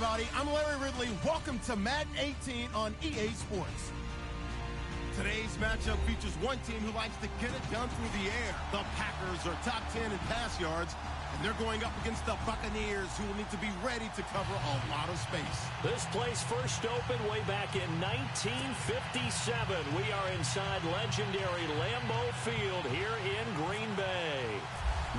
everybody. I'm Larry Ridley. Welcome to Madden 18 on EA Sports. Today's matchup features one team who likes to get it done through the air. The Packers are top 10 in pass yards, and they're going up against the Buccaneers, who will need to be ready to cover a lot of space. This place first opened way back in 1957. We are inside legendary Lambeau Field here in Green Bay.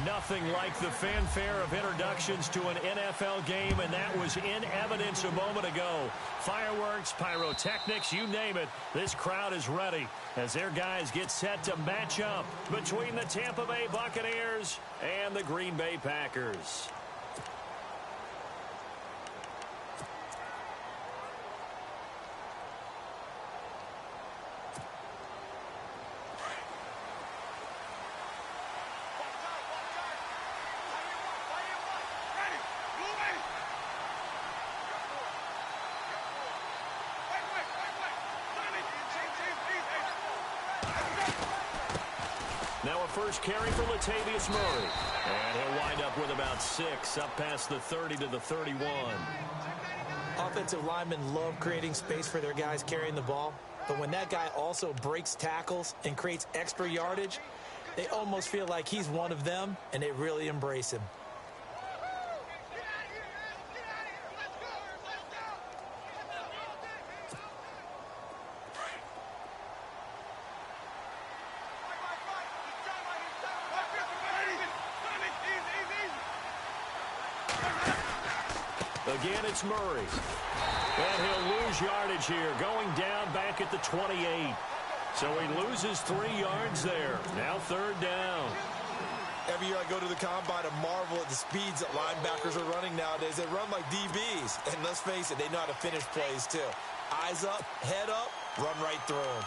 Nothing like the fanfare of introductions to an NFL game, and that was in evidence a moment ago. Fireworks, pyrotechnics, you name it. This crowd is ready as their guys get set to match up between the Tampa Bay Buccaneers and the Green Bay Packers. Now a first carry for Latavius Murray. And he'll wind up with about 6, up past the 30 to the 31. Offensive linemen love creating space for their guys carrying the ball. But when that guy also breaks tackles and creates extra yardage, they almost feel like he's one of them, and they really embrace him. Again, it's Murray. And he'll lose yardage here, going down back at the 28. So he loses 3 yards there. Now 3rd down. Every year I go to the combine and marvel at the speeds that linebackers are running nowadays. They run like DBs. And let's face it, they know how to finish plays too. Eyes up, head up, run right through them.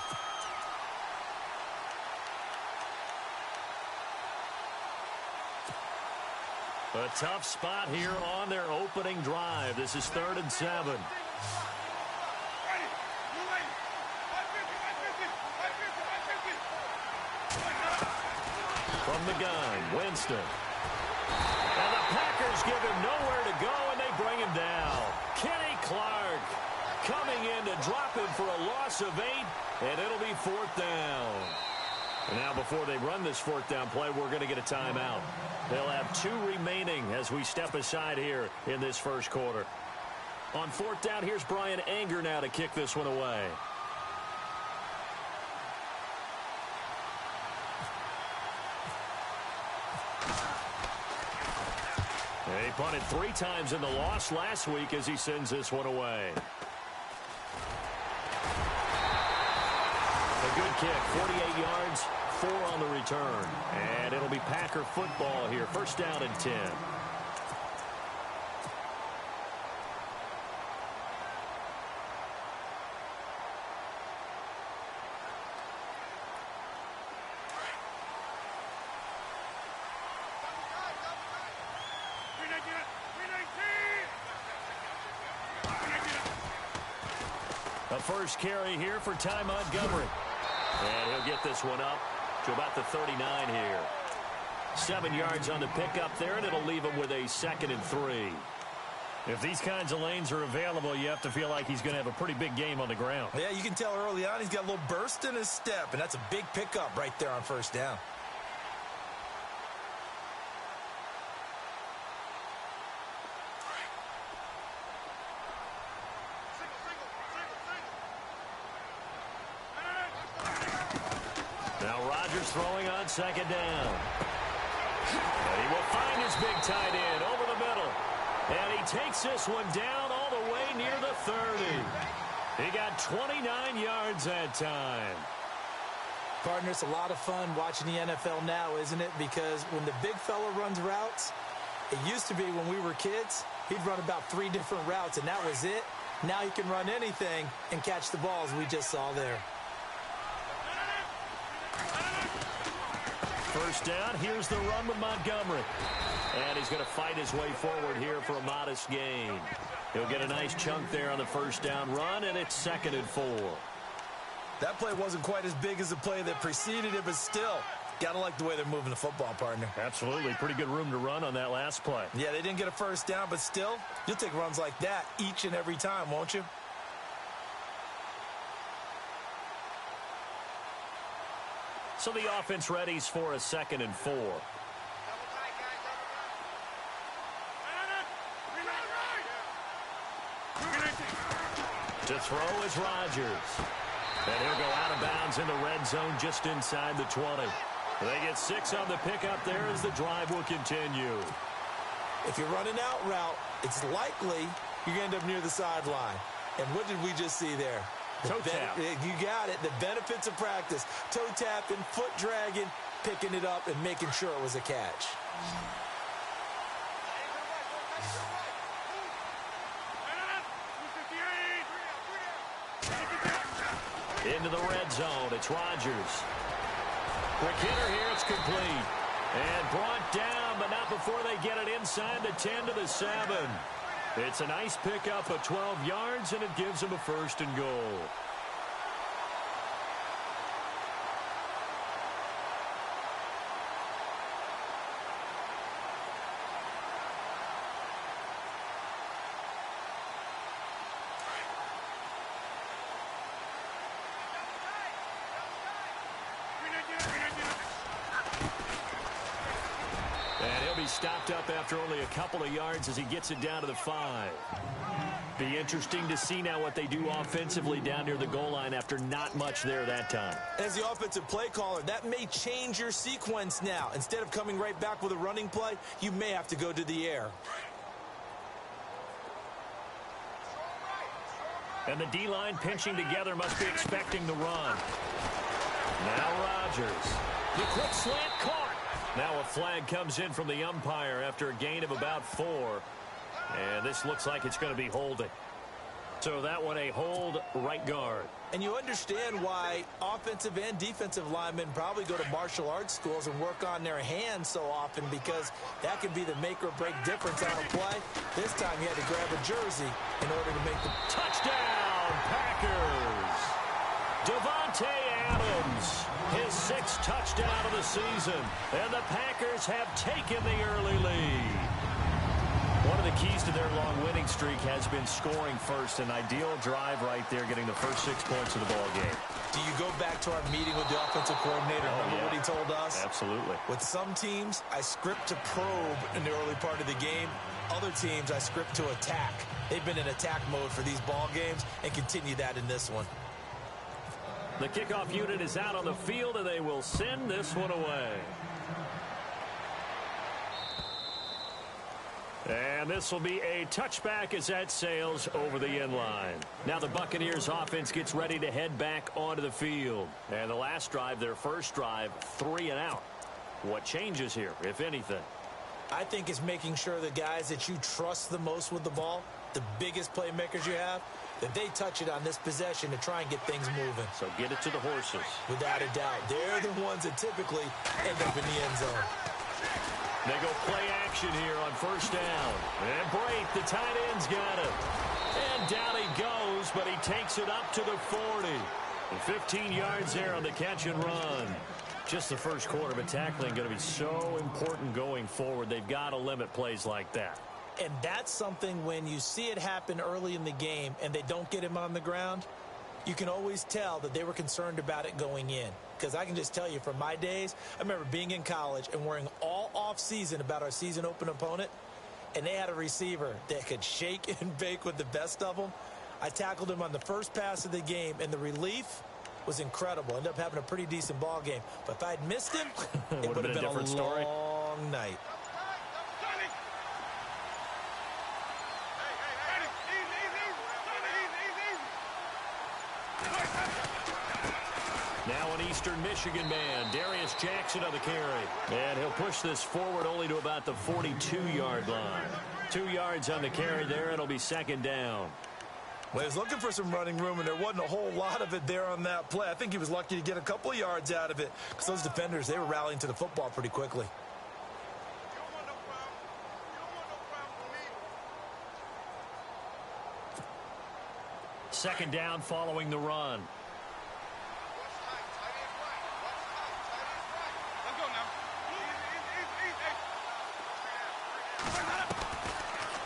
A tough spot here on their opening drive. This is 3rd and 7. From the gun, Winston. And the Packers give him nowhere to go, and they bring him down. Kenny Clark coming in to drop him for a loss of 8, and it'll be 4th down. And now before they run this 4th down play, we're going to get a timeout. They'll have 2 remaining as we step aside here in this first quarter. On 4th down, here's Brian Anger now to kick this one away. He punted 3 times in the loss last week as he sends this one away. A good kick, 48 yards, 4 on the return. And it'll be Packer football here. 1st down and 10. A first carry here for Ty Montgomery. And he'll get this one up to about the 39 here. 7 yards on the pickup there, and it'll leave him with a 2nd and 3. If these kinds of lanes are available, you have to feel like he's going to have a pretty big game on the ground. Yeah, you can tell early on he's got a little burst in his step, and that's a big pickup right there on 1st down. Throwing on 2nd down. And he will find his big tight end over the middle. And he takes this one down all the way near the 30. He got 29 yards that time. Partner, it's a lot of fun watching the NFL now, isn't it? Because when the big fella runs routes, it used to be when we were kids, he'd run about 3 different routes, and that was it. Now he can run anything and catch the balls we just saw there. 1st down, here's the run with Montgomery. And he's going to fight his way forward here for a modest gain. He'll get a nice chunk there on the 1st down run, and it's 2nd and 4. That play wasn't quite as big as the play that preceded it, but still, Gotta like the way they're moving the football, partner. Absolutely. Pretty good room to run on that last play. Yeah, they didn't get a first down, but still, you'll take runs like that each and every time, won't you? So the offense readies for a 2nd and 4. To throw is Rodgers. And he'll go out of bounds in the red zone just inside the 20. They get 6 on the pickup there as the drive will continue. If you're running out route, it's likely you're going to end up near the sideline. And what did we just see there? Toe tap. You got it. The benefits of practice. Toe tapping, foot dragging, picking it up, and making sure it was a catch. Into the red zone. It's Rodgers. Quick hitter here. It's complete. And brought down, but not before they get it inside the 10 to the 7. It's a nice pickup of 12 yards, and it gives them a 1st and goal. Stopped up after only a couple of yards as he gets it down to the 5. Be interesting to see now what they do offensively down near the goal line after not much there that time. As the offensive play caller, that may change your sequence now. Instead of coming right back with a running play, you may have to go to the air. And the D-line pinching together must be expecting the run. Now Rodgers. The quick slant caught. Now a flag comes in from the umpire after a gain of about 4. And this looks like it's going to be holding. So that one a hold right guard. And you understand why offensive and defensive linemen probably go to martial arts schools and work on their hands so often, because that can be the make or break difference on a play. This time he had to grab a jersey in order to make the touchdown Packers. Devontae Adams, his 6th touchdown of the season, and the Packers have taken the early lead. One of the keys to their long winning streak has been scoring first. An ideal drive right there, getting the first 6 points of the ball game. Do you go back to our meeting with the offensive coordinator? Remember what he told us? Absolutely. With some teams, I script to probe in the early part of the game. Other teams, I script to attack. They've been in attack mode for these ball games and continue that in this one. The kickoff unit is out on the field, and they will send this one away. And this will be a touchback as that sails over the end line. Now the Buccaneers offense gets ready to head back onto the field. And the last drive, their first drive, 3 and out. What changes here, if anything? I think it's making sure the guys that you trust the most with the ball, the biggest playmakers you have, that they touch it on this possession to try and get things moving. So get it to the horses. Without a doubt. They're the ones that typically end up in the end zone. They go play action here on 1st down. And Brate, the tight end's got it. And down he goes, but he takes it up to the 40. And 15 yards there on the catch and run. Just the first quarter, but tackling going to be so important going forward. They've got to limit plays like that. And that's something when you see it happen early in the game and they don't get him on the ground, you can always tell that they were concerned about it going in. Because I can just tell you from my days, I remember being in college and worrying all off season about our season open opponent, and they had a receiver that could shake and bake with the best of them. I tackled him on the first pass of the game, and the relief was incredible. Ended up having a pretty decent ball game. But if I'd missed him, it would have been a different story. Long night. Now an Eastern Michigan man, Darius Jackson on the carry. And he'll push this forward only to about the 42-yard line. 2 yards on the carry there. It'll be 2nd down. Well, he was looking for some running room, and there wasn't a whole lot of it there on that play. I think he was lucky to get a couple of yards out of it, because those defenders, they were rallying to the football pretty quickly. Second down following the run.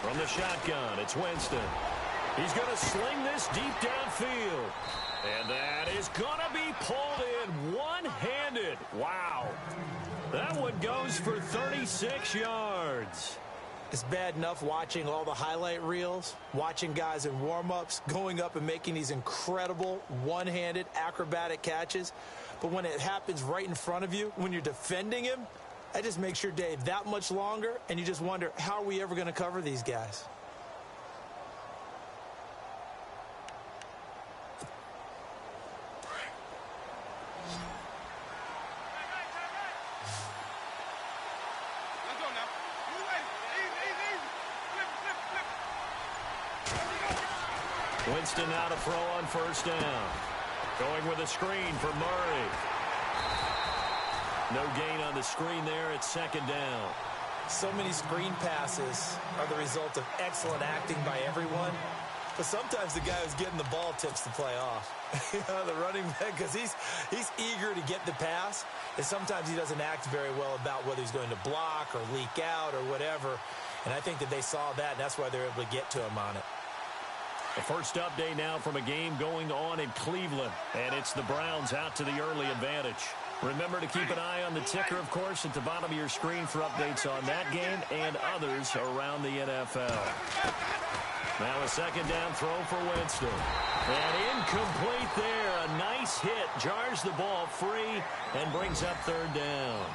From the shotgun, it's Winston. He's going to sling this deep downfield. And that is going to be pulled in one-handed. Wow. That one goes for 36 yards. It's bad enough watching all the highlight reels, watching guys in warm-ups, going up and making these incredible one-handed acrobatic catches. But when it happens right in front of you, when you're defending him, that just makes your day that much longer, and you just wonder, how are we ever going to cover these guys? Winston now to throw on first down. Going with a screen for Murray. No gain on the screen there. It's second down. So many screen passes are the result of excellent acting by everyone. But sometimes the guy who's getting the ball tips the play off. The running back, because he's eager to get the pass, and sometimes he doesn't act very well about whether he's going to block or leak out or whatever. And I think that they saw that, and that's why they're able to get to him on it. The first update now from a game going on in Cleveland, and it's the Browns out to the early advantage. Remember to keep an eye on the ticker, of course, at the bottom of your screen for updates on that game and others around the NFL. Now a second down throw for Winston. And incomplete there. A nice hit. Jars the ball free and brings up third down.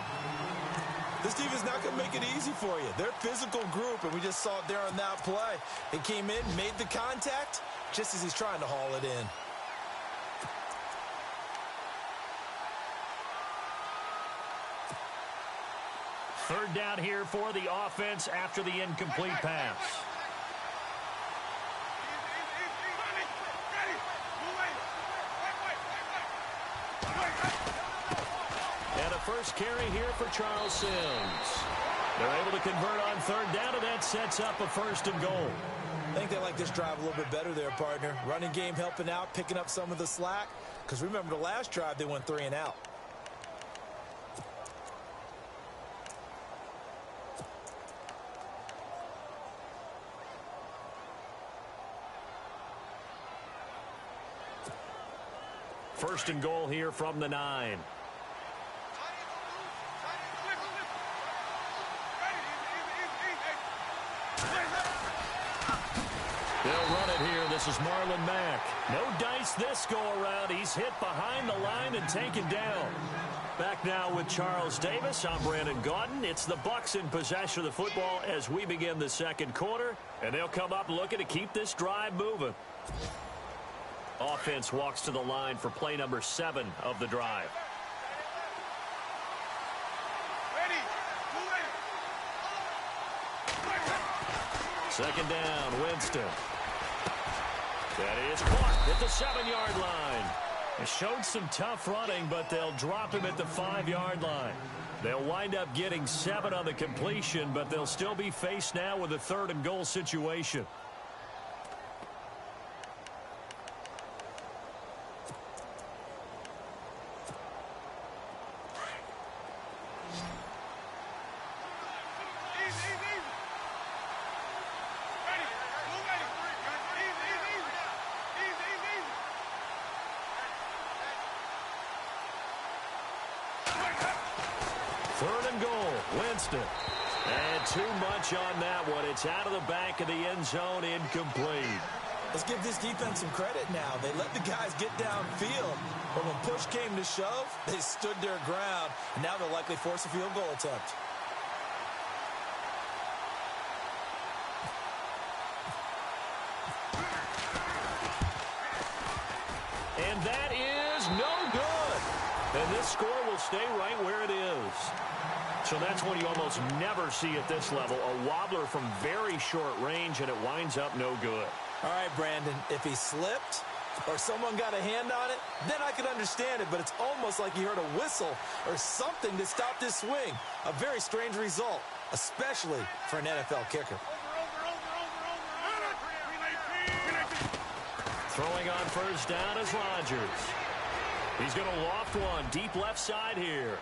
This team is not going to make it easy for you. They're a physical group, and we just saw it there on that play. They came in, made the contact, just as he's trying to haul it in. Third down here for the offense after the incomplete pass. And a first carry here for Charles Sims. They're able to convert on third down, and that sets up a first and goal. I think they like this drive a little bit better there, partner. Running game helping out, picking up some of the slack. Because remember the last drive, they went 3 and out. First and goal here from the 9. They'll run it here. This is Marlon Mack. No dice this go-around. He's hit behind the line and taken down. Back now with Charles Davis. I'm Brandon Gaudin. It's the Bucs in possession of the football as we begin the second quarter. And they'll come up looking to keep this drive moving. Offense walks to the line for play number 7 of the drive. Second down, Winston. That is caught at the 7-yard line. It showed some tough running, but they'll drop him at the 5-yard line. They'll wind up getting 7 on the completion, but they'll still be faced now with a third and goal situation. Third and goal, Winston. And too much on that one. It's out of the back of the end zone, incomplete. Let's give this defense some credit now. They let the guys get downfield, but when push came to shove, they stood their ground, and now they'll likely force a field goal attempt. And that is no good. And this score will stay right where it is. So that's one you almost never see at this level. A wobbler from very short range, and it winds up no good. All right, Brandon, if he slipped or someone got a hand on it, then I could understand it. But it's almost like you heard a whistle or something to stop this swing. A very strange result, especially for an NFL kicker. Throwing on first down is Rodgers. He's going to loft one deep left side here.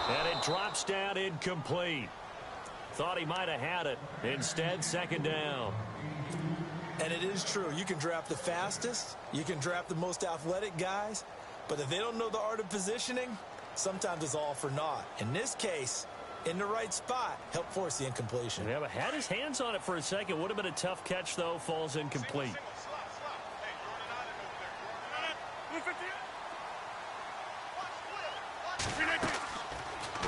And it drops down incomplete. Thought he might have had it. Instead, second down. And it is true. You can draft the fastest. You can draft the most athletic guys. But if they don't know the art of positioning, sometimes it's all for naught. In this case, in the right spot, help force the incompletion. Yeah, but had his hands on it for a second. Would have been a tough catch, though. Falls incomplete.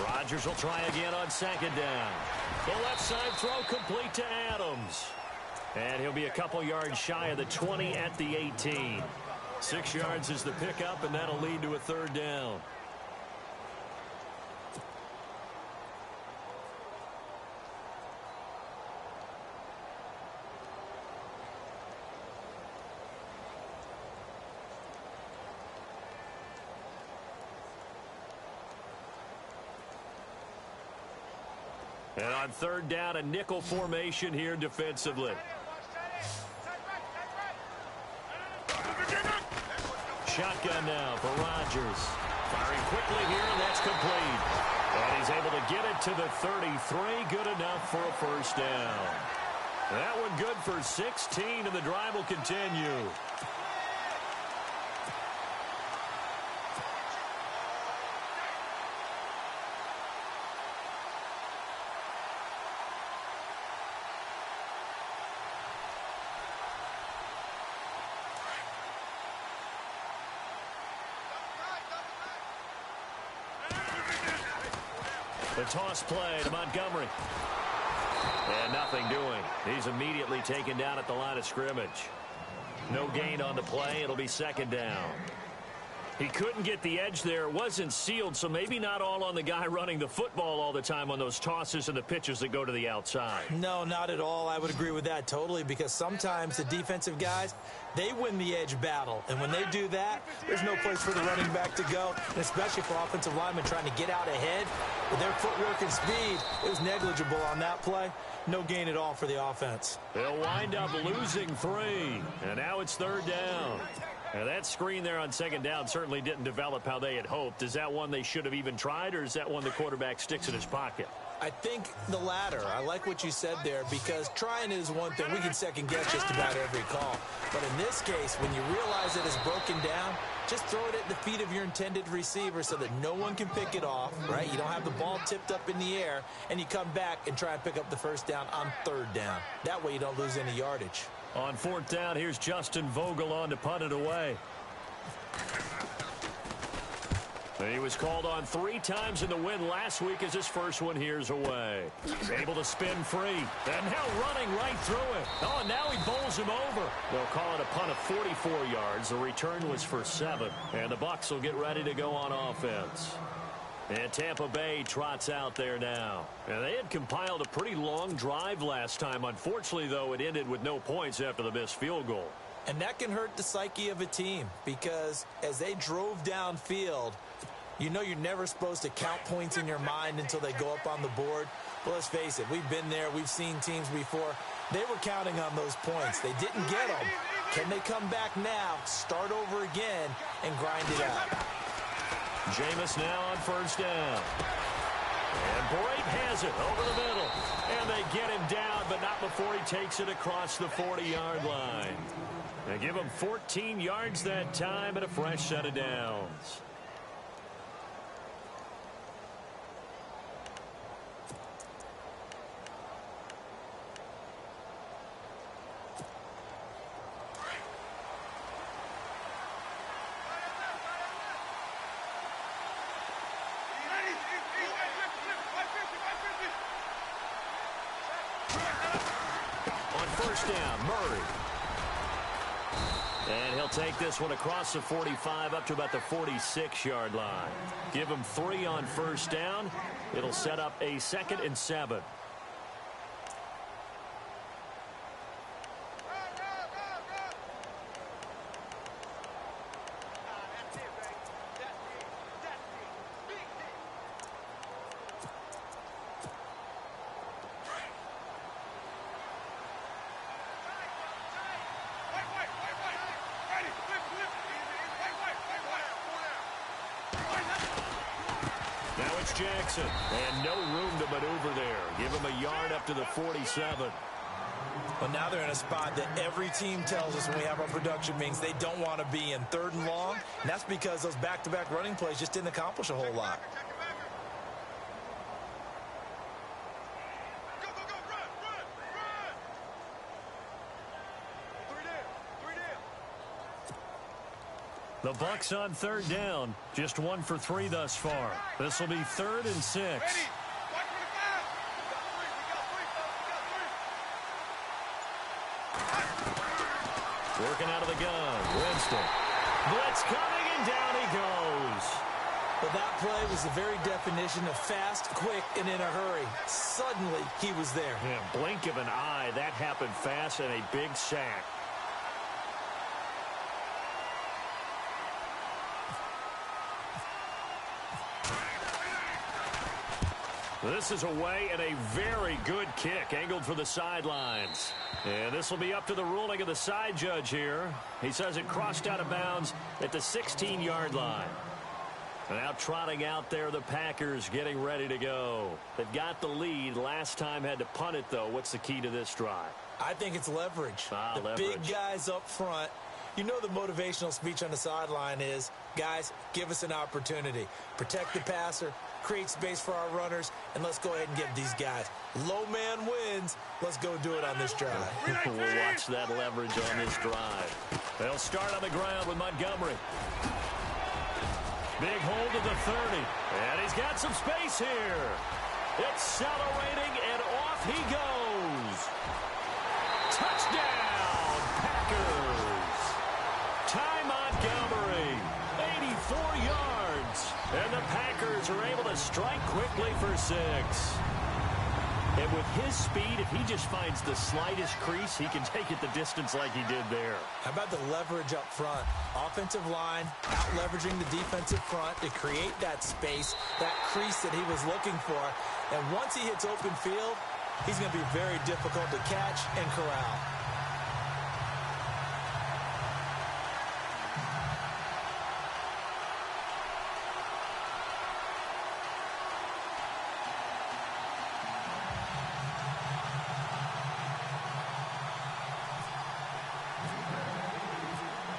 Rodgers will try again on second down. The left side throw complete to Adams. And he'll be a couple yards shy of the 20 at the 18. 6 yards is the pickup, and that'll lead to a third down. And on third down, a nickel formation here defensively. Shotgun now for Rodgers. Firing quickly here, and that's complete. And he's able to get it to the 33. Good enough for a first down. That one good for 16, and the drive will continue. The toss play to Montgomery. And nothing doing. He's immediately taken down at the line of scrimmage. No gain on the play. It'll be second down. He couldn't get the edge there. It wasn't sealed, so maybe not all on the guy running the football all the time on those tosses and the pitches that go to the outside. No, not at all. I would agree with that totally, because sometimes the defensive guys, they win the edge battle. And when they do that, there's no place for the running back to go, and especially for offensive linemen trying to get out ahead. With their footwork and speed, it was negligible on that play. No gain at all for the offense. They'll wind up losing 3. And now it's third down. Now that screen there on second down certainly didn't develop how they had hoped. Is that one they should have even tried, or is that one the quarterback sticks in his pocket? I think the latter. I like what you said there, because trying is one thing. We can second guess just about every call. But in this case, when you realize that it's broken down, just throw it at the feet of your intended receiver so that no one can pick it off, right? You don't have the ball tipped up in the air, and you come back and try and pick up the first down on third down. That way you don't lose any yardage. On fourth down, here's Justin Vogel on to punt it away. He was called on 3 times in the win last week as his first one here's away. Able to spin free. And now running right through it. Oh, and now he bowls him over. They'll call it a punt of 44 yards. The return was for 7. And the Bucs will get ready to go on offense. And Tampa Bay trots out there now. And they had compiled a pretty long drive last time. Unfortunately, though, it ended with no points after the missed field goal. And that can hurt the psyche of a team, because as they drove downfield, you know you're never supposed to count points in your mind until they go up on the board. Well, let's face it, we've been there. We've seen teams before. They were counting on those points. They didn't get them. Can they come back now, start over again, and grind it out? Jameis now on first down. And Brate has it over the middle. And they get him down, but not before he takes it across the 40-yard line. They give him 14 yards that time and a fresh set of downs. First down, Murray. And he'll take this one across the 45 up to about the 46-yard line. Give him 3 on first down. It'll set up a 2nd and 7. Now it's Jackson. And no room to maneuver there. Give him a yard up to the 47. Well, now they're in a spot that every team tells us when we have our production meetings they don't want to be in, 3rd and long. And that's because those back-to-back running plays just didn't accomplish a whole lot. The Bucs on 3rd down. Just 1 for 3 thus far. This will be 3rd and 6. Working out of the gun. Winston. Blitz coming, and down he goes. But that play was the very definition of fast, quick, and in a hurry. Suddenly, he was there. Yeah, blink of an eye. That happened fast and a big sack. This is away and a very good kick angled for the sidelines. And this will be up to the ruling of the side judge here. He says it crossed out of bounds at the 16-yard line. And now trotting out there, the Packers getting ready to go. They've got the lead. Last time had to punt it, though. What's the key to this drive? I think it's leverage. Leverage. Big guys up front. You know the motivational speech on the sideline is, guys, give us an opportunity. Protect the passer, create space for our runners, and let's go ahead and give these guys. Low man wins. Let's go do it on this drive. We'll watch that leverage on this drive. They'll start on the ground with Montgomery. Big hold of the 30. And he's got some space here. Accelerating, and off he goes. Touchdown, Packers. Ty Montgomery, 84 yards. And the Packers are able to strike quickly for 6. And with his speed, if he just finds the slightest crease, he can take it the distance like he did there. How about the leverage up front? Offensive line out-leveraging the defensive front to create that space, that crease that he was looking for. And once he hits open field, he's going to be very difficult to catch and corral.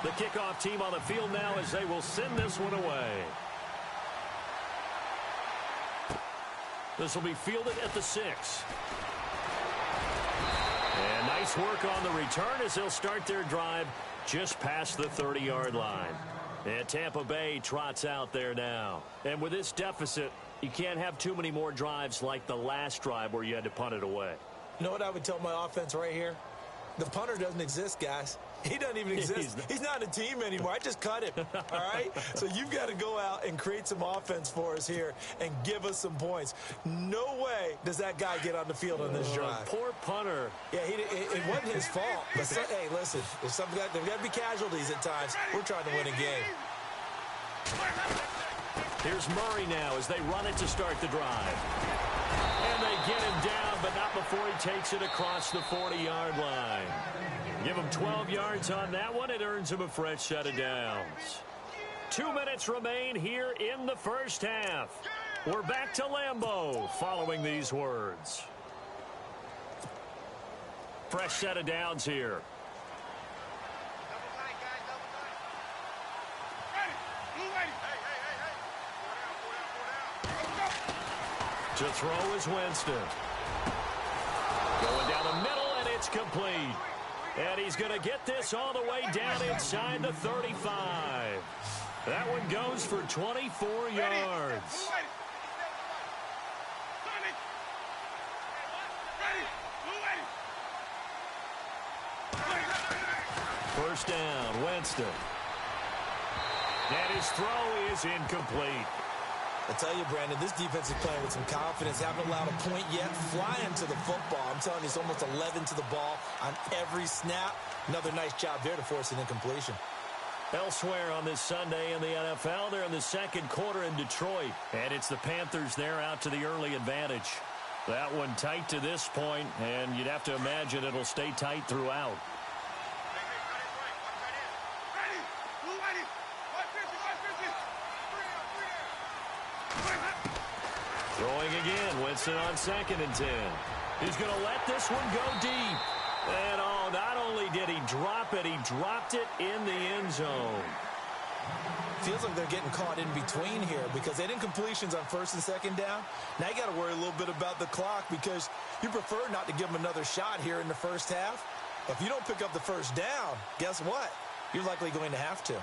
The kickoff team on the field now as they will send this one away. This will be fielded at the 6. And nice work on the return as they'll start their drive just past the 30-yard line. And Tampa Bay trots out there now. And with this deficit, you can't have too many more drives like the last drive where you had to punt it away. You know what I would tell my offense right here? The punter doesn't exist, guys. He doesn't even exist. He's not a team anymore. I just cut him, all right? So you've got to go out and create some offense for us here and give us some points. No way does that guy get on the field on this drive. Poor punter. Yeah, it wasn't his fault. But hey, listen, there's got to be casualties at times. We're trying to win a game. Here's Murray now as they run it to start the drive. And they get him down, but not before he takes it across the 40-yard line. Give him 12 yards on that one. It earns him a fresh set of downs. 2 minutes remain here in the first half. We're back to Lambeau following these words. Fresh set of downs here. To throw is Winston. Going down the middle, and it's complete. And he's going to get this all the way down inside the 35. That one goes for 24 yards. First down, Winston. And his throw is incomplete. I tell you, Brandon, this defense is playing with some confidence. Haven't allowed a point yet. Flying to the football. I'm telling you, it's almost 11 to the ball on every snap. Another nice job there to force an incompletion. Elsewhere on this Sunday in the NFL, they're in the second quarter in Detroit. And it's the Panthers there out to the early advantage. That one tight to this point, and you'd have to imagine it'll stay tight throughout. Throwing again. Winston on 2nd and 10. He's going to let this one go deep. And oh, not only did he drop it, he dropped it in the end zone. Feels like they're getting caught in between here because they didn't completions on 1st and 2nd down. Now you got to worry a little bit about the clock because you prefer not to give them another shot here in the first half. If you don't pick up the first down, guess what? You're likely going to have to.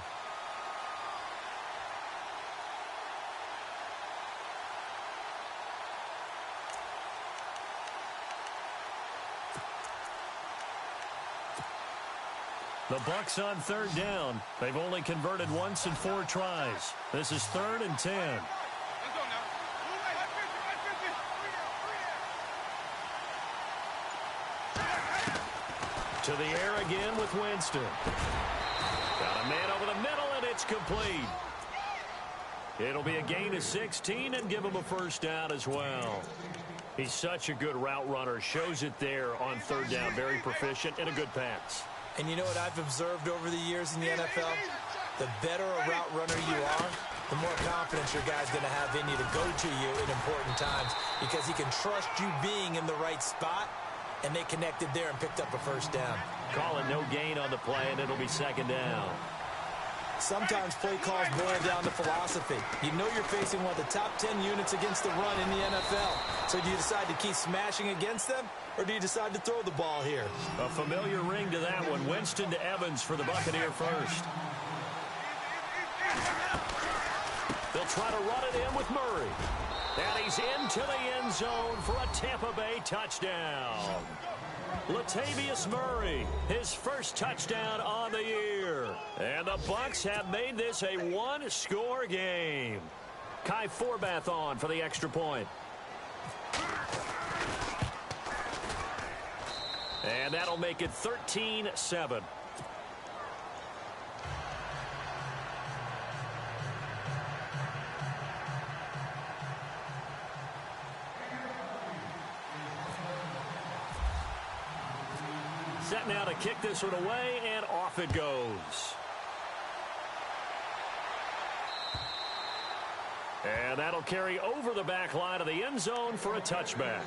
The Bucs on 3rd down. They've only converted once in 4 tries. This is 3rd and 10. To the air again with Winston. Got a man over the middle, and it's complete. It'll be a gain of 16 and give him a first down as well. He's such a good route runner. Shows it there on 3rd down. Very proficient and a good pass. And you know what I've observed over the years in the NFL? The better a route runner you are, the more confidence your guy's going to have in you to go to you in important times because he can trust you being in the right spot, and they connected there and picked up a first down. Calling no gain on the play, and it'll be 2nd down. Sometimes play calls boil down to philosophy. You know you're facing one of the top 10 units against the run in the NFL. So do you decide to keep smashing against them, or do you decide to throw the ball here? A familiar ring to that one. Winston to Evans for the Buccaneer first. They'll try to run it in with Murray. And he's into the end zone for a Tampa Bay touchdown. Latavius Murray, his first touchdown on the year. And the Bucs have made this a one-score game. Kai Forbath on for the extra point. And that'll make it 13-7. Set now to kick this one away, and off it goes. And that'll carry over the back line of the end zone for a touchback.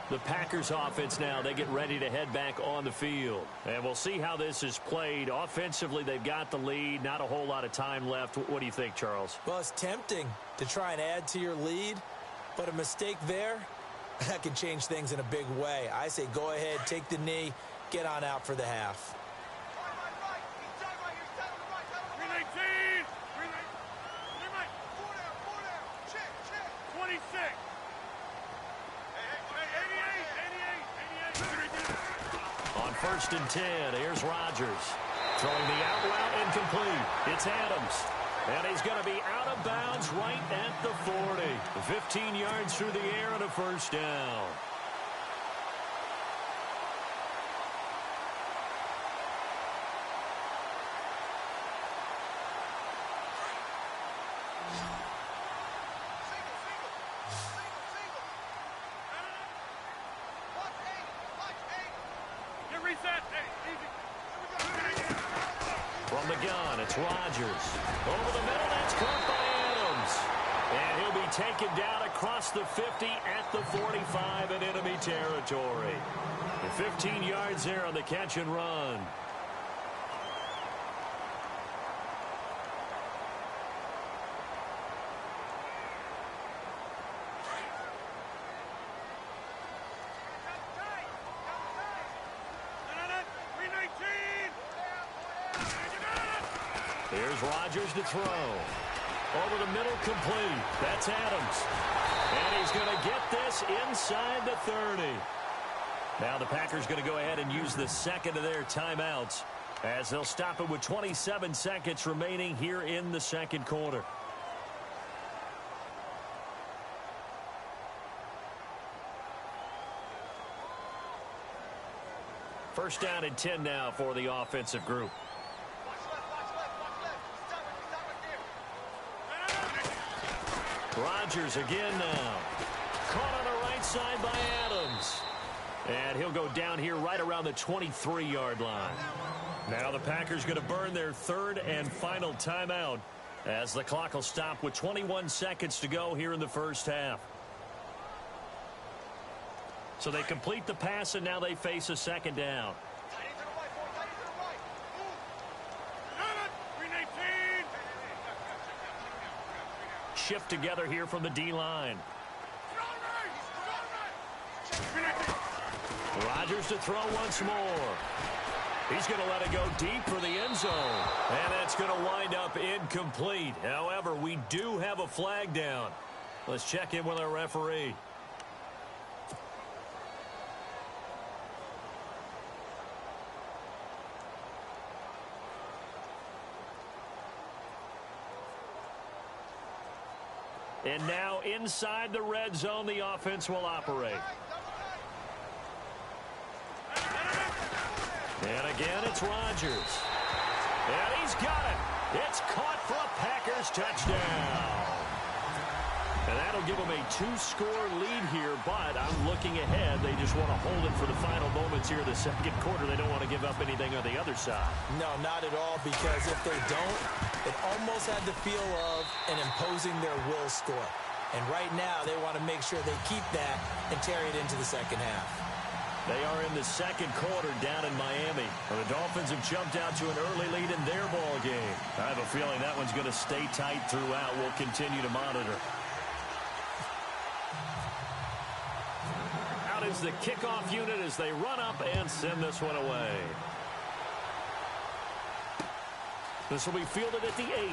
The Packers offense now, they get ready to head back on the field. And we'll see how this is played. Offensively, they've got the lead. Not a whole lot of time left. What do you think, Charles? Well, it's tempting to try and add to your lead, but a mistake there, that can change things in a big way. I say go ahead, take the knee, get on out for the half. On 1st and 10, here's Rodgers. Throwing the out route incomplete. It's Adams. And he's going to be out of bounds right at the 40. 15 yards through the air and a first down. From the gun, it's Rodgers. Over the middle, that's caught by Adams. And he'll be taken down across the 50 at the 45 in enemy territory. And 15 yards there on the catch and run. Here's Rodgers to throw. Over the middle, complete. That's Adams. And he's going to get this inside the 30. Now the Packers going to go ahead and use the second of their timeouts as they'll stop it with 27 seconds remaining here in the second quarter. First down and 10 now for the offensive group. Rodgers again now. Caught on the right side by Adams. And he'll go down here right around the 23-yard line. Now the Packers going to burn their third and final timeout as the clock will stop with 21 seconds to go here in the first half. So they complete the pass, and now they face a second down. Shift together here from the D-line. Rodgers to throw once more. He's going to let it go deep for the end zone. And that's going to wind up incomplete. However, we do have a flag down. Let's check in with our referee. And now inside the red zone, the offense will operate. And again, it's Rodgers. And he's got it. It's caught for a Packers touchdown. And that'll give them a 2-score lead here, but I'm looking ahead. They just want to hold it for the final moments here in the second quarter. They don't want to give up anything on the other side. No, not at all, because if they don't, it almost had the feel of an imposing their will score. And right now, they want to make sure they keep that and carry it into the second half. They are in the second quarter down in Miami. And the Dolphins have jumped out to an early lead in their ball game. I have a feeling that one's going to stay tight throughout. We'll continue to monitor. Out is the kickoff unit as they run up and send this one away. This will be fielded at the 8.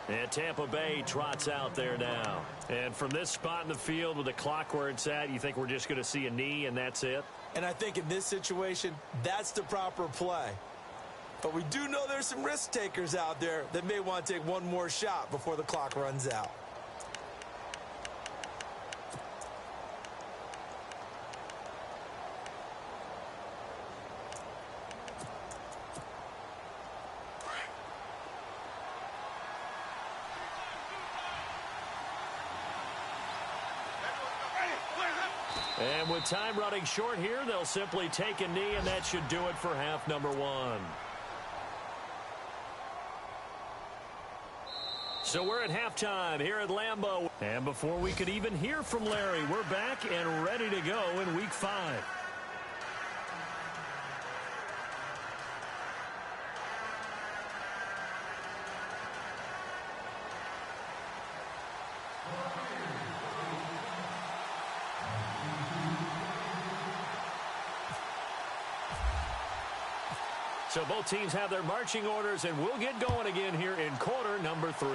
And Tampa Bay trots out there now. And from this spot in the field with the clock where it's at, you think we're just going to see a knee and that's it? And I think in this situation, that's the proper play. But we do know there's some risk takers out there that may want to take one more shot before the clock runs out. And with time running short here, they'll simply take a knee, and that should do it for half number 1. So we're at halftime here at Lambeau. And before we could even hear from Larry, we're back and ready to go in Week 5. So both teams have their marching orders, and we'll get going again here in quarter number 3.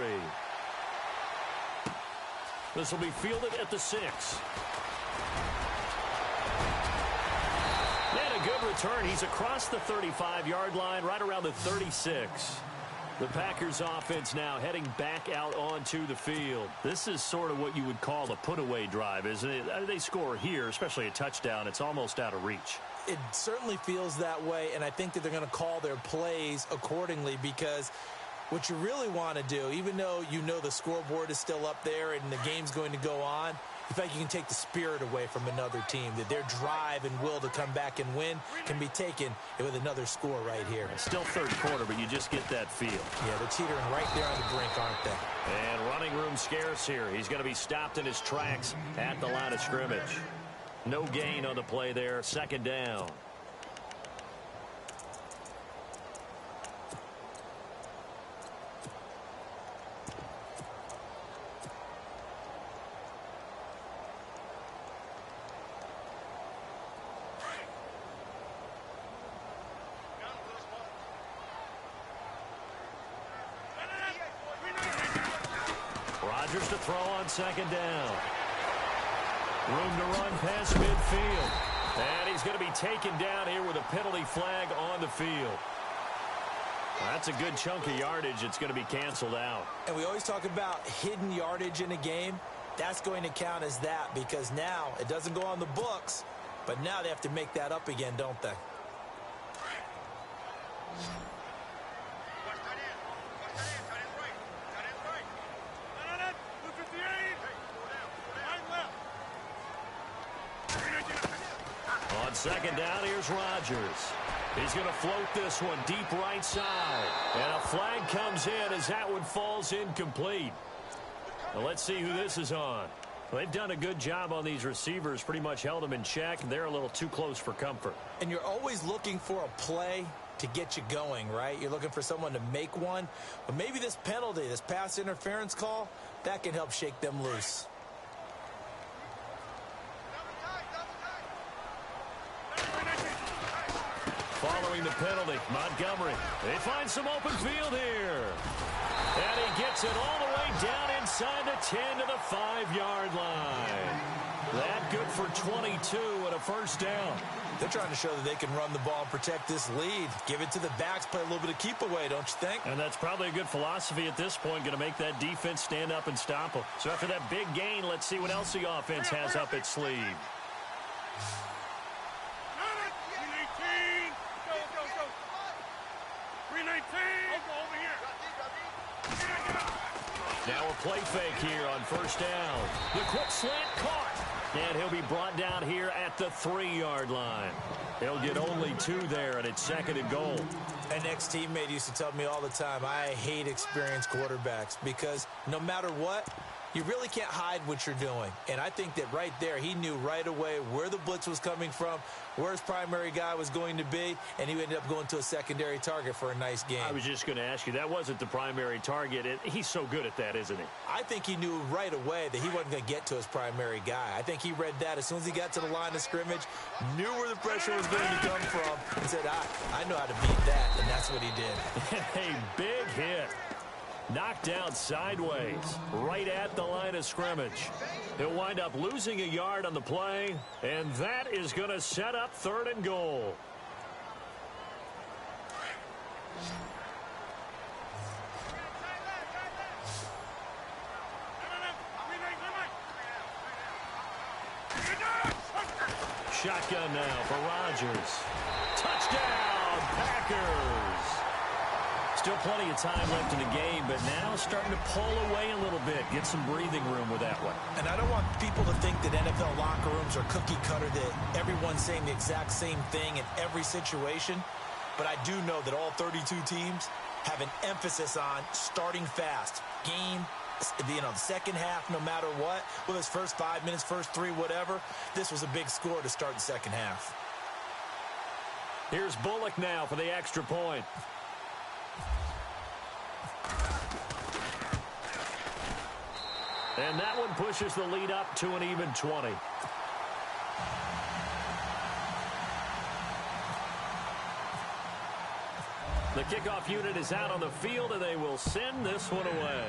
This will be fielded at the 6. And a good return. He's across the 35-yard line, right around the 36. The Packers offense now heading back out onto the field. This is sort of what you would call a put-away drive, isn't it? They score here, especially a touchdown. It's almost out of reach. It certainly feels that way, and I think that they're going to call their plays accordingly, because what you really want to do, even though you know the scoreboard is still up there and the game's going to go on, in fact, you can take the spirit away from another team, that their drive and will to come back and win can be taken with another score right here. Still third quarter, but you just get that feel. Yeah, they're teetering right there on the brink, aren't they? And running room scarce here. He's going to be stopped in his tracks at the line of scrimmage. No gain on the play there. Second down. Rodgers to throw on second down. Room to run past midfield. And he's going to be taken down here with a penalty flag on the field. That's a good chunk of yardage. It's going to be canceled out. And we always talk about hidden yardage in a game. That's going to count as that, because now it doesn't go on the books, but now they have to make that up again, don't they? On second down, here's Rodgers. He's going to float this one deep right side. And a flag comes in as that one falls incomplete. Well, let's see who this is on. Well, they've done a good job on these receivers, pretty much held them in check. They're a little too close for comfort. And you're always looking for a play to get you going, right? You're looking for someone to make one. But maybe this penalty, this pass interference call, that can help shake them loose. Following the penalty, Montgomery. They find some open field here. And he gets it all the way down inside the 10 to the 5-yard line. That good for 22 and a first down. They're trying to show that they can run the ball and protect this lead. Give it to the backs, play a little bit of keep away, don't you think? And that's probably a good philosophy at this point, going to make that defense stand up and stop them. So after that big gain, let's see what else the offense has up its sleeve. Now a play fake here on first down. The quick slant caught. And he'll be brought down here at the 3-yard line. He'll get only 2 there, and it's second and goal. An ex-teammate used to tell me all the time, I hate experienced quarterbacks because no matter what, you really can't hide what you're doing. And I think that right there, he knew right away where the blitz was coming from, where his primary guy was going to be, and he ended up going to a secondary target for a nice game. I was just going to ask you, that wasn't the primary target. He's so good at that, isn't he? I think he knew right away that he wasn't going to get to his primary guy. I think he read that as soon as he got to the line of scrimmage, knew where the pressure was going to come from, and said, I know how to beat that, and that's what he did. A big hit. Knocked down sideways, right at the line of scrimmage. He'll wind up losing a yard on the play, and that is going to set up third and goal. Shotgun now for Rodgers. Touchdown, Packers. Still plenty of time left in the game, but now starting to pull away a little bit. Get some breathing room with that one. And I don't want people to think that NFL locker rooms are cookie cutter, that everyone's saying the exact same thing in every situation. But I do know that all 32 teams have an emphasis on starting fast. Game, the second half, no matter what. Whether it's first 5 minutes, first 3, whatever. This was a big score to start the second half. Here's Bullock now for the extra point. And that one pushes the lead up to an even 20. The kickoff unit is out on the field, and they will send this one away.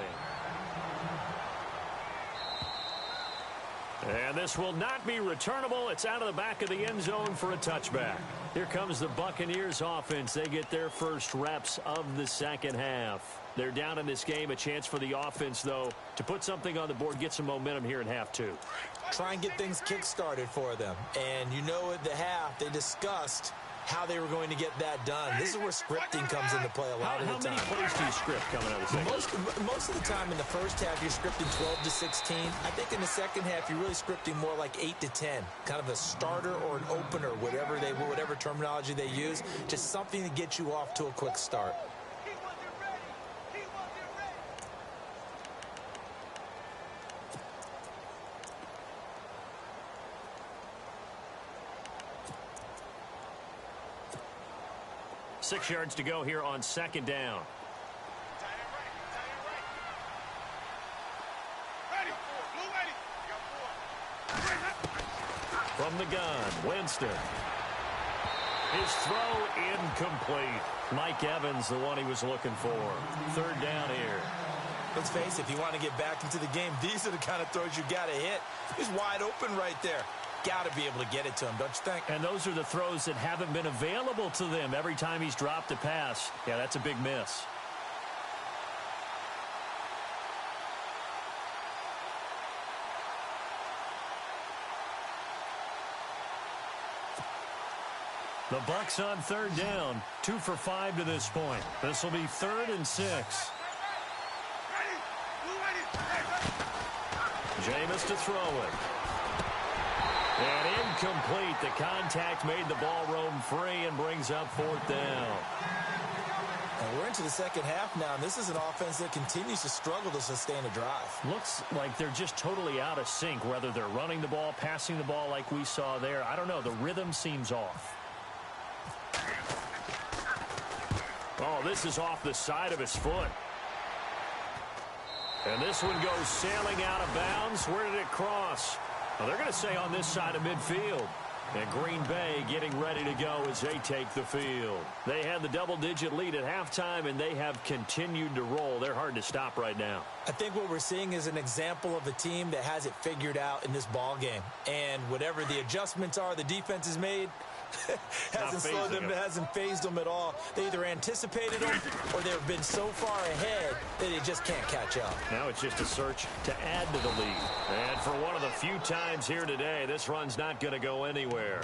And this will not be returnable. It's out of the back of the end zone for a touchback. Here comes the Buccaneers offense. They get their first reps of the second half. They're down in this game. A chance for the offense, though, to put something on the board, get some momentum here in half 2. Try and get things kick-started for them. And you know at the half, they discussed how they were going to get that done. This is where scripting comes into play a lot of the time. How many plays do you script coming out of the second? Most of the time in the first half, you're scripting 12 to 16. I think in the second half, you're really scripting more like 8 to 10. Kind of a starter or an opener, whatever terminology they use. Just something to get you off to a quick start. Six yards to go here on second down. From the gun, Winston. His throw incomplete. Mike Evans, the one he was looking for. Third down here. Let's face it, if you want to get back into the game, these are the kind of throws you got to hit. He's wide open right there. Got to be able to get it to him, don't you think? And those are the throws that haven't been available to them every time he's dropped a pass. Yeah, that's a big miss. The Bucs on third down, 2 for 5 to this point. This will be 3rd and 6. Jameis to throw it. And incomplete. The contact made the ball roam free and brings up 4th down. And we're in into the second half now, and this is an offense that continues to struggle to sustain a drive. Looks like they're just totally out of sync, whether they're running the ball, passing the ball like we saw there. I don't know. The rhythm seems off. Oh, this is off the side of his foot. And this one goes sailing out of bounds. Where did it cross? Well, they're going to say on this side of midfield. And Green Bay getting ready to go as they take the field. They had the double-digit lead at halftime, and they have continued to roll. They're hard to stop right now. I think what we're seeing is an example of a team that has it figured out in this ball game. And whatever the adjustments are the defense has made, hasn't slowed them, hasn't phased them at all. They either anticipated them or they've been so far ahead that they just can't catch up. Now it's just a search to add to the lead. And for one of the few times here today, this run's not going to go anywhere.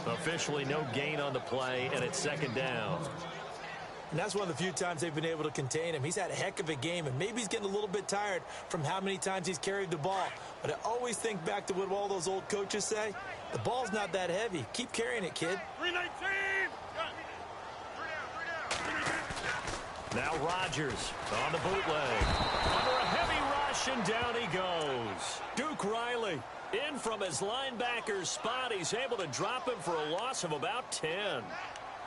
Officially no gain on the play, and it's second down. And that's one of the few times they've been able to contain him. He's had a heck of a game, and maybe he's getting a little bit tired from how many times he's carried the ball. But I always think back to what all those old coaches say. The ball's not that heavy. Keep carrying it, kid. 319! Now Rodgers on the bootleg. Under a heavy rush, and down he goes. Duke Riley in from his linebacker's spot. He's able to drop him for a loss of about 10.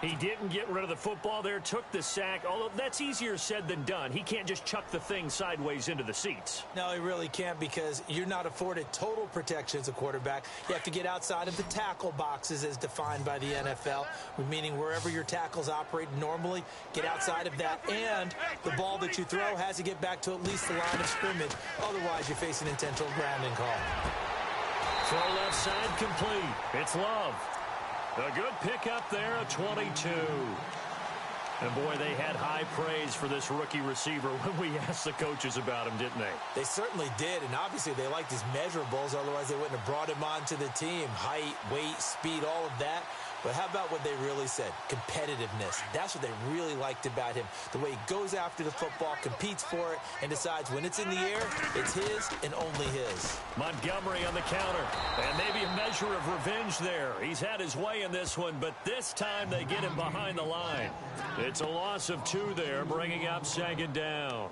He didn't get rid of the football there, took the sack, although that's easier said than done. He can't just chuck the thing sideways into the seats. No, he really can't, because you're not afforded total protection as a quarterback. You have to get outside of the tackle boxes as defined by the NFL, meaning wherever your tackles operate normally, get outside of that, and the ball that you throw has to get back to at least the line of scrimmage. Otherwise, you face an intentional grounding call. Throw left side complete. It's Love. A good pickup there, a 22. And, boy, they had high praise for this rookie receiver when we asked the coaches about him, didn't they? They certainly did, and obviously they liked his measurables. Otherwise, they wouldn't have brought him onto the team. Height, weight, speed, all of that. But how about what they really said? Competitiveness. That's what they really liked about him. The way he goes after the football, competes for it, and decides when it's in the air, it's his and only his. Montgomery on the counter. And maybe a measure of revenge there. He's had his way in this one, but this time they get him behind the line. It's a loss of 2 there, bringing up second down.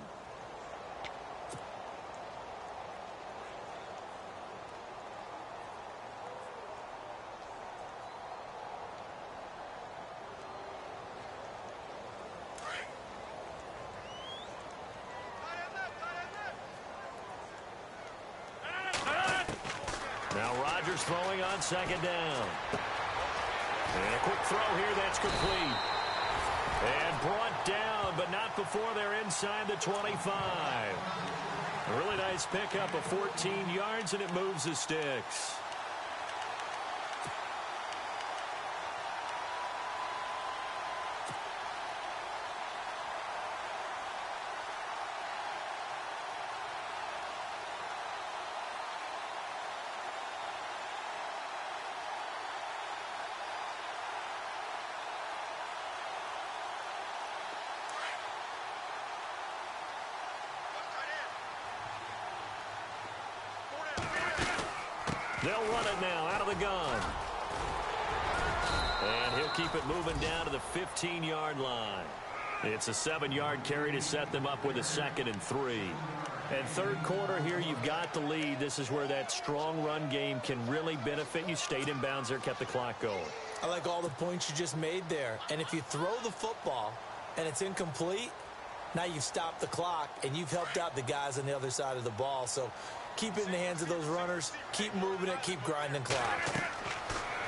Now Rodgers throwing on second down. And a quick throw here that's complete. And brought down, but not before they're inside the 25. A really nice pickup of 14 yards, and it moves the sticks. They'll run it now out of the gun. And he'll keep it moving down to the 15-yard line. It's a 7-yard carry to set them up with a 2nd and 3. And third quarter here, you've got the lead. This is where that strong run game can really benefit you. Stayed in bounds there, kept the clock going. I like all the points you just made there. And if you throw the football and it's incomplete, now you've stopped the clock and you've helped out the guys on the other side of the ball. So keep it in the hands of those runners. Keep moving it. Keep grinding clock.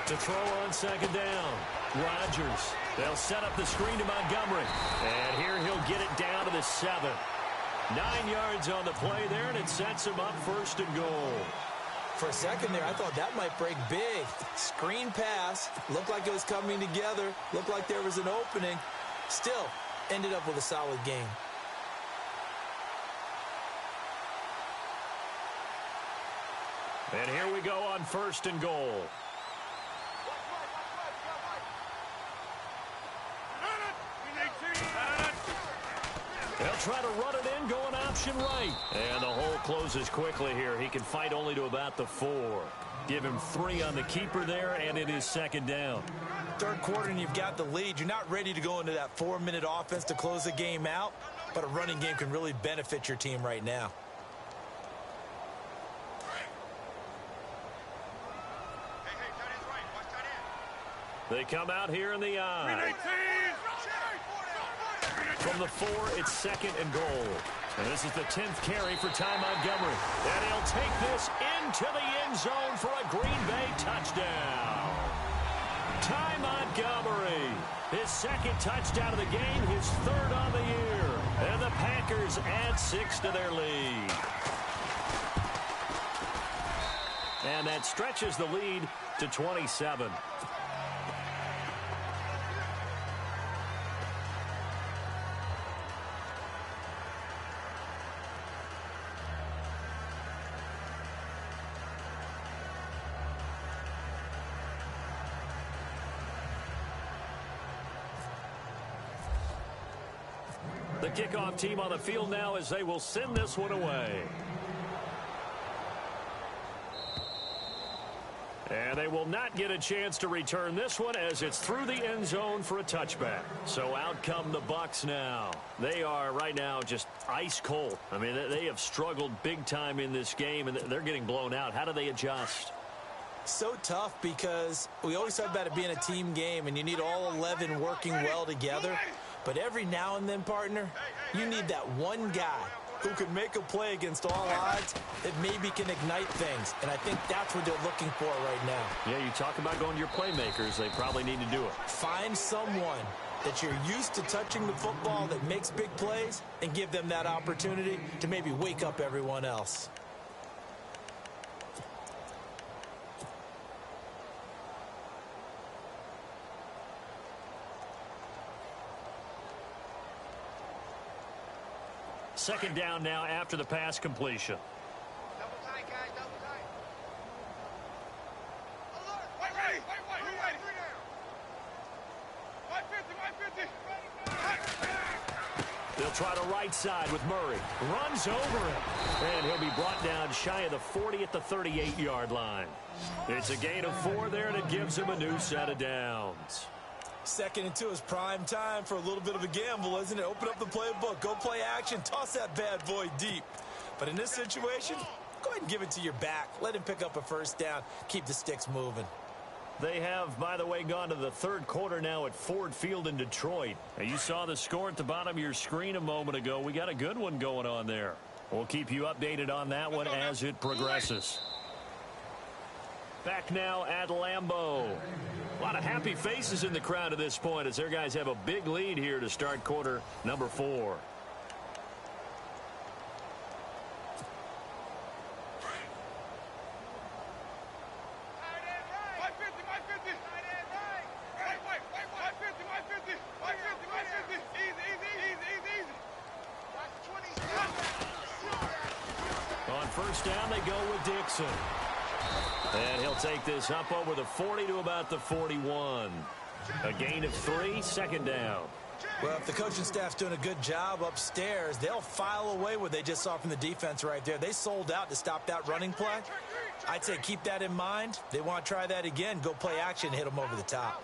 To throw on second down, Rodgers. They'll set up the screen to Montgomery. And here he'll get it down to the 7. 9 yards on the play there, and it sets him up 1st and goal. For a second there, I thought that might break big. Screen pass. Looked like it was coming together. Looked like there was an opening. Still ended up with a solid game. And here we go on 1st and goal. They'll try to run it in, going option right. And the hole closes quickly here. He can fight only to about the 4. Give him 3 on the keeper there, and it is 2nd down. Third quarter and you've got the lead. You're not ready to go into that 4-minute offense to close the game out, but a running game can really benefit your team right now. They come out here in the eye. From the 4, it's 2nd and goal. And this is the 10th carry for Ty Montgomery. And he'll take this into the end zone for a Green Bay touchdown. Ty Montgomery, his 2nd touchdown of the game, his 3rd on the year. And the Packers add 6 to their lead. And that stretches the lead to 27. The kickoff team on the field now as they will send this one away. And they will not get a chance to return this one as it's through the end zone for a touchback. So out come the Bucs now. They are right now just ice cold. I mean, they have struggled big time in this game, and they're getting blown out. How do they adjust? So tough because we always talk about it being a team game, and you need all 11 working well together. But every now and then, partner, you need that one guy who can make a play against all odds that maybe can ignite things. And I think that's what they're looking for right now. Yeah, you talk about going to your playmakers. They probably need to do it. Find someone that you're used to touching the football that makes big plays and give them that opportunity to maybe wake up everyone else. Second down now after the pass completion. Double tight, guys. Double tight. Alert. Wait. Wait. 50. They'll try to right side with Murray. Runs over him. And he'll be brought down shy of the 40 at the 38-yard line. It's a gain of 4 there, and it gives him a new set of downs. 2nd and 2 is prime time for a little bit of a gamble, isn't it? Open up the playbook, go play action, toss that bad boy deep. But in this situation, go ahead and give it to your back. Let him pick up a first down. Keep the sticks moving. They have, by the way, gone to the 3rd quarter now at Ford Field in Detroit. And you saw the score at the bottom of your screen a moment ago. We got a good one going on there. We'll keep you updated on that one as it progresses. Back now at Lambeau. A lot of happy faces in the crowd at this point as their guys have a big lead here to start quarter number 4. On first down, they go with Dixon. And he'll take this up over the 40 to about the 41. A gain of 3, 2nd down. Well, if the coaching staff's doing a good job upstairs, they'll file away what they just saw from the defense right there. They sold out to stop that running play. I'd say keep that in mind. They want to try that again. Go play action and hit them over the top.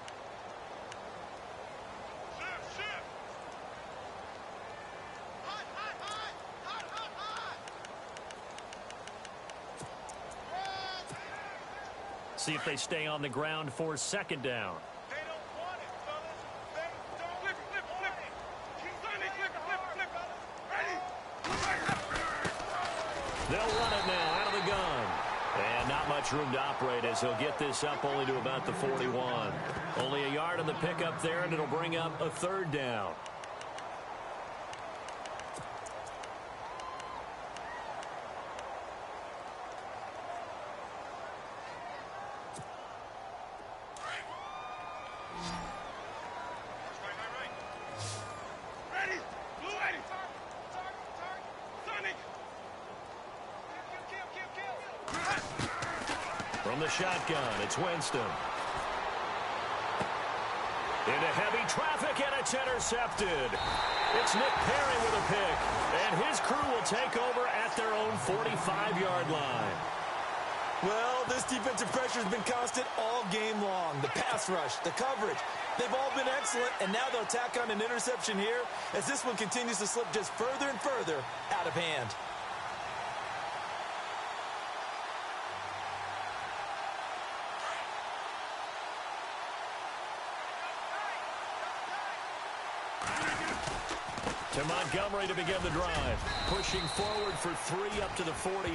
See if they stay on the ground for 2nd down. They don't want it, fellas. They don't. Flip it. Ready? They'll run it now out of the gun. And not much room to operate as he'll get this up only to about the 41. Only a yard on the pickup there, and it'll bring up a 3rd down. From the shotgun, it's Winston. Into heavy traffic, and it's intercepted. It's Nick Perry with a pick, and his crew will take over at their own 45-yard line. Well, this defensive pressure has been constant all game long. The pass rush, the coverage, they've all been excellent, and now they'll tack on an interception here as this one continues to slip just further and further out of hand. To Montgomery to begin the drive. Pushing forward for 3 up to the 48.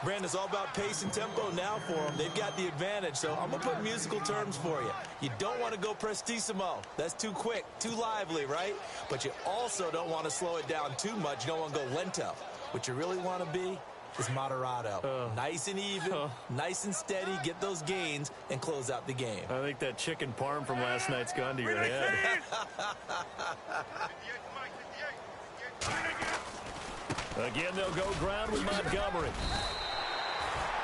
Brandon, it's all about pace and tempo now for them. They've got the advantage, so I'm going to put musical terms for you. You don't want to go prestissimo. That's too quick, too lively, right? But you also don't want to slow it down too much. You don't want to go lento. What you really want to be is moderato. Nice and even, nice and steady, get those gains, and close out the game. I think that chicken parm from last night's gone to your head. Again, they'll go ground with Montgomery.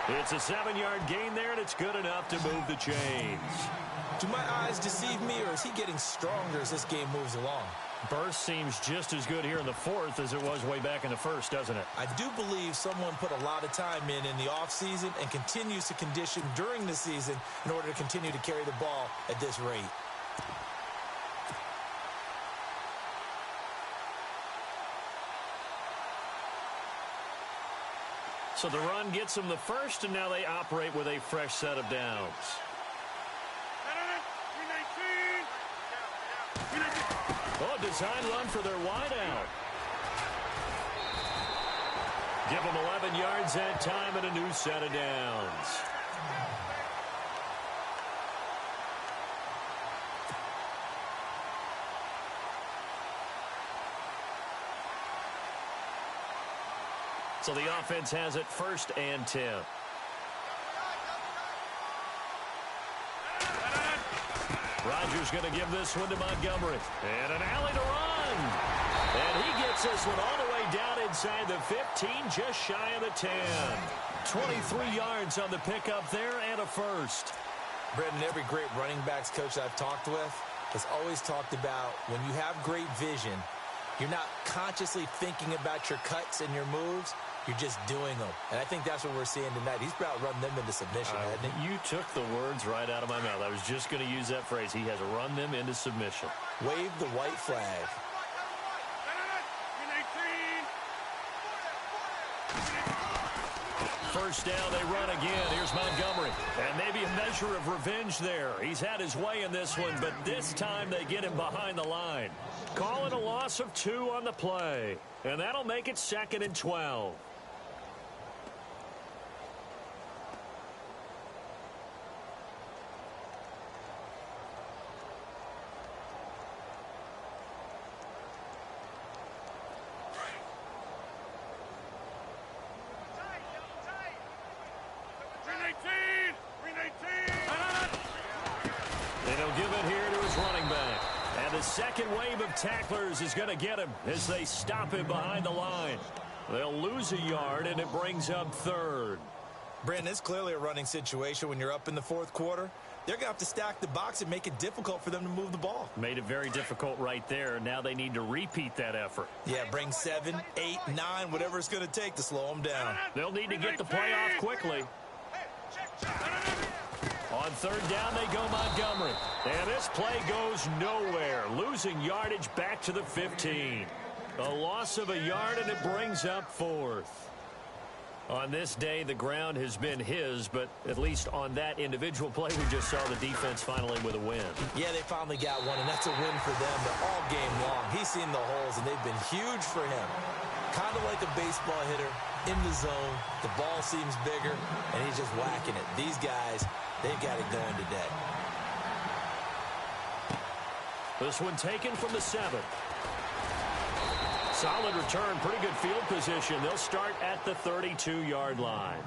It's a 7-yard gain there, and it's good enough to move the chains. Do my eyes deceive me, or is he getting stronger as this game moves along? Burst seems just as good here in the 4th as it was way back in the 1st, doesn't it? I do believe someone put a lot of time in the offseason and continues to condition during the season in order to continue to carry the ball at this rate. So the run gets them the first, and now they operate with a fresh set of downs. Oh, design run for their wideout. Give them 11 yards that time and a new set of downs. So the offense has it 1st and 10. Rodgers going to give this one to Montgomery. And an alley to run. And he gets this one all the way down inside the 15, just shy of the 10. 23 yards on the pickup there and a first. Brendan, every great running backs coach I've talked with has always talked about when you have great vision, you're not consciously thinking about your cuts and your moves. You're just doing them. And I think that's what we're seeing tonight. He's about run them into submission, hasn't he? You took the words right out of my mouth. I was just going to use that phrase. He has run them into submission. Wave the white flag. First down, they run again. Here's Montgomery. And maybe a measure of revenge there. He's had his way in this one, but this time they get him behind the line. Call it a loss of 2 on the play. And that'll make it 2nd and 12. And he'll give it here to his running back. And the second wave of tacklers is going to get him as they stop him behind the line. They'll lose a yard, and it brings up 3rd. Brandon, it's clearly a running situation when you're up in the 4th quarter. They're going to have to stack the box and make it difficult for them to move the ball. Made it very difficult right there. Now they need to repeat that effort. Yeah, bring 7, 8, 9, whatever it's going to take to slow them down. They'll need to get the play off quickly. On 3rd down, they go Montgomery. And this play goes nowhere. Losing yardage back to the 15. A loss of a yard, and it brings up 4th. On this day, the ground has been his, but at least on that individual play, we just saw the defense finally with a win. Yeah, they finally got one, and that's a win for them. But all game long, he's seen the holes, and they've been huge for him. Kind of like a baseball hitter in the zone. The ball seems bigger, and he's just whacking it. These guys, they've got it going today. This one taken from the 7. Solid return, pretty good field position. They'll start at the 32-yard line.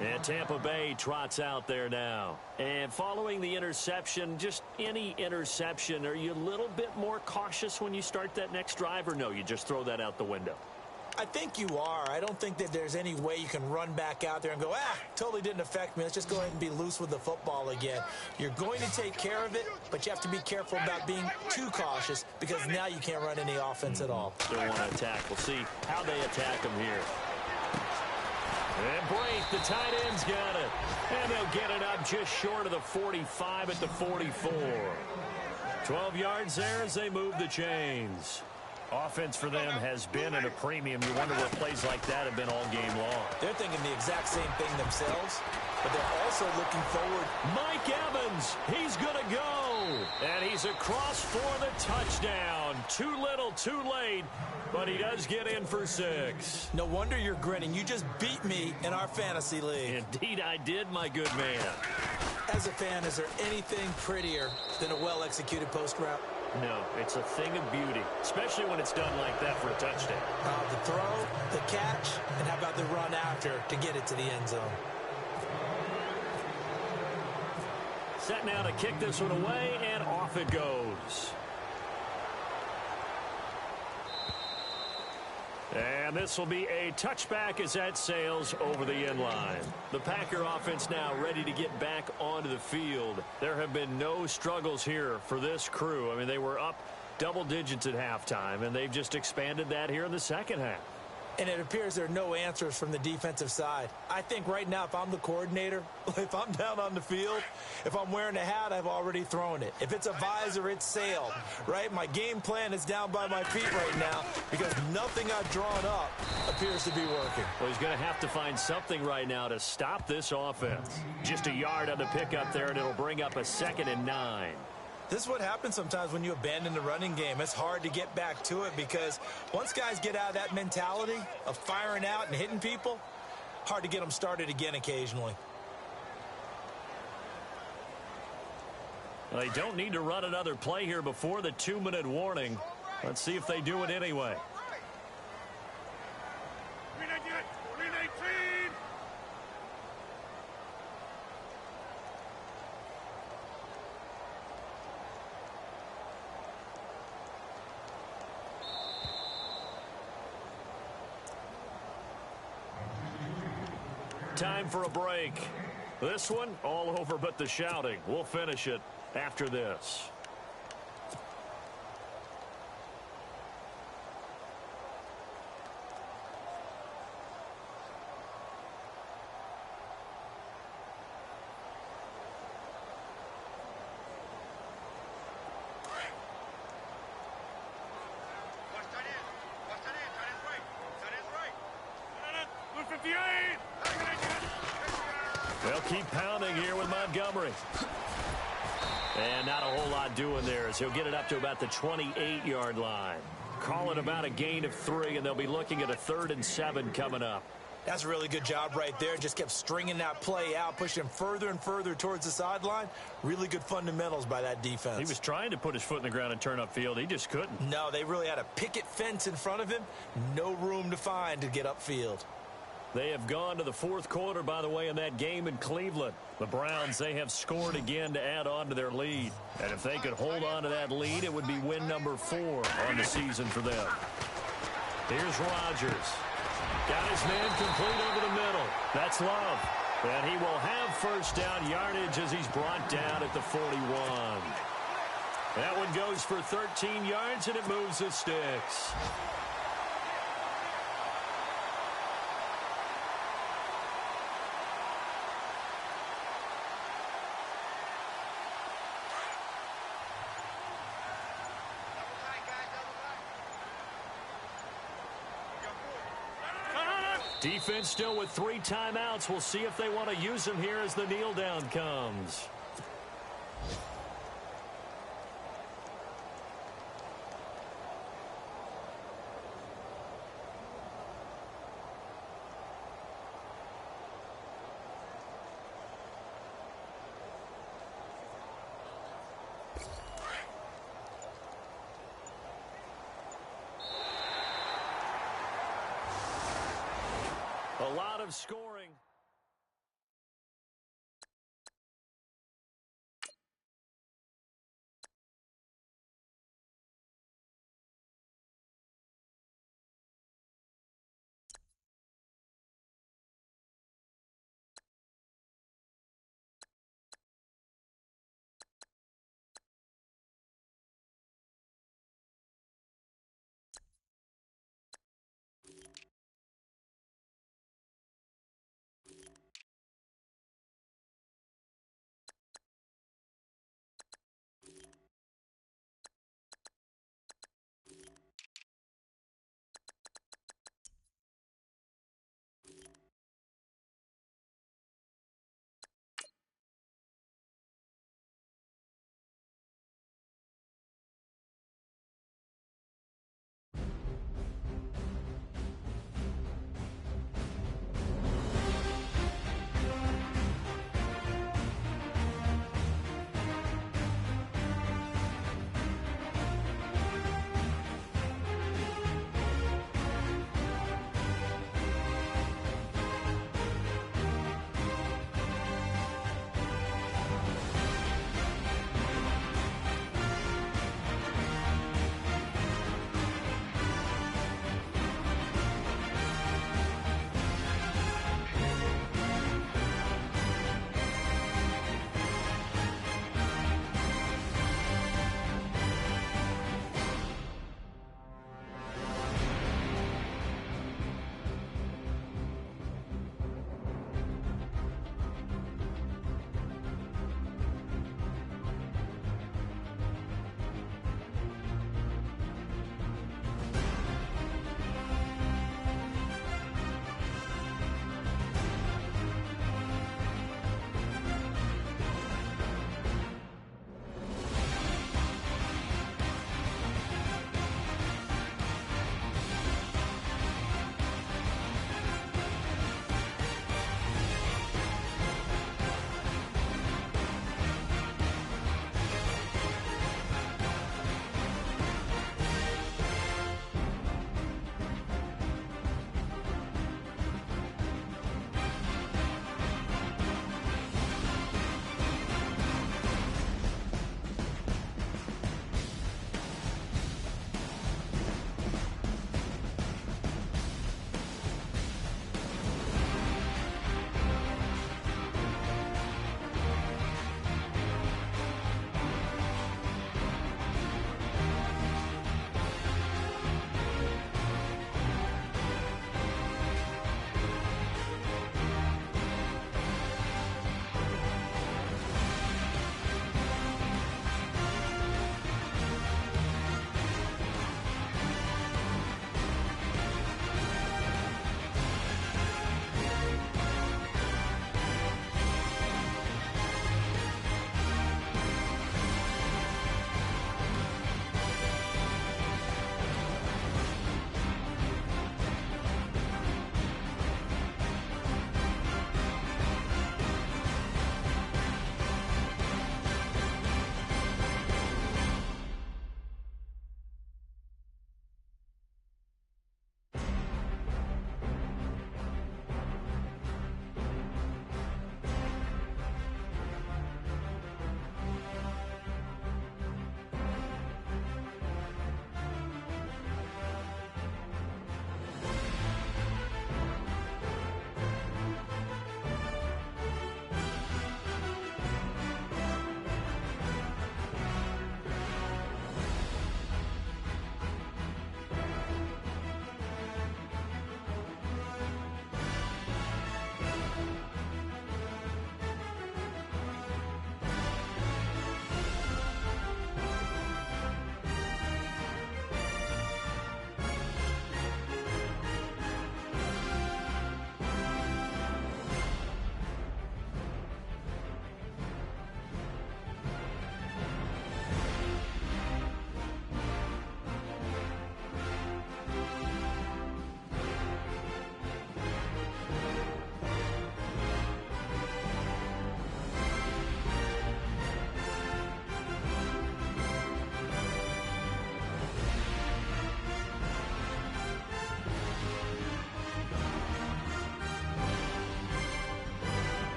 And Tampa Bay trots out there now. And following the interception, just any interception, are you a little bit more cautious when you start that next drive, or no, you just throw that out the window? I think you are. I don't think that there's any way you can run back out there and go, totally didn't affect me. Let's just go ahead and be loose with the football again. You're going to take care of it, but you have to be careful about being too cautious because now you can't run any offense at all. Don't want to attack. We'll see how they attack them here. And Brate, the tight end's got it. And they'll get it up just short of the 45 at the 44. 12 yards there as they move the chains. Offense for them has been at a premium. You wonder where plays like that have been all game long. They're thinking the exact same thing themselves, but they're also looking forward. Mike Evans, he's going to go. And he's across for the touchdown. Too little, too late, but he does get in for 6. No wonder you're grinning. You just beat me in our fantasy league. Indeed I did, my good man. As a fan, is there anything prettier than a well-executed post route? No, it's a thing of beauty, especially when it's done like that for a touchdown. The throw, the catch, and how about the run after to get it to the end zone? Set now to kick this one away, and off it goes. And this will be a touchback as that sails over the end line. The Packer offense now ready to get back onto the field. There have been no struggles here for this crew. I mean, they were up double digits at halftime, and they've just expanded that here in the second half. And it appears there are no answers from the defensive side. I think right now, if I'm the coordinator, if I'm down on the field, if I'm wearing a hat, I've already thrown it. If it's a visor, it's sailed, right? My game plan is down by my feet right now because nothing I've drawn up appears to be working. Well, he's going to have to find something right now to stop this offense. Just a yard on the pickup there, and it'll bring up a 2nd and 9. This is what happens sometimes when you abandon the running game. It's hard to get back to it because once guys get out of that mentality of firing out and hitting people, hard to get them started again occasionally. Well, they don't need to run another play here before the 2-minute warning. Let's see if they do it anyway. Time for a break. This one all over but the shouting. We'll finish it after this. They'll keep pounding here with Montgomery. And not a whole lot doing there as he'll get it up to about the 28-yard line. Call it about a gain of 3, and they'll be looking at a 3rd and 7 coming up. That's a really good job right there. Just kept stringing that play out, pushing him further and further towards the sideline. Really good fundamentals by that defense. He was trying to put his foot in the ground and turn upfield. He just couldn't. No, they really had a picket fence in front of him. No room to find to get upfield. They have gone to the 4th quarter, by the way, in that game in Cleveland. The Browns, they have scored again to add on to their lead. And if they could hold on to that lead, it would be win number 4 on the season for them. Here's Rodgers. Got his man complete over the middle. That's Love. And he will have first down yardage as he's brought down at the 41. That one goes for 13 yards, and it moves the sticks. Defense still with 3 timeouts. We'll see if they want to use them here as the kneel down comes. A lot of scoring.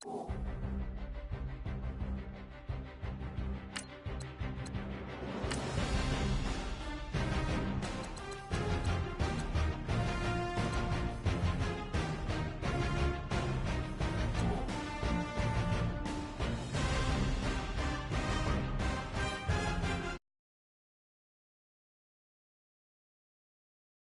Bye.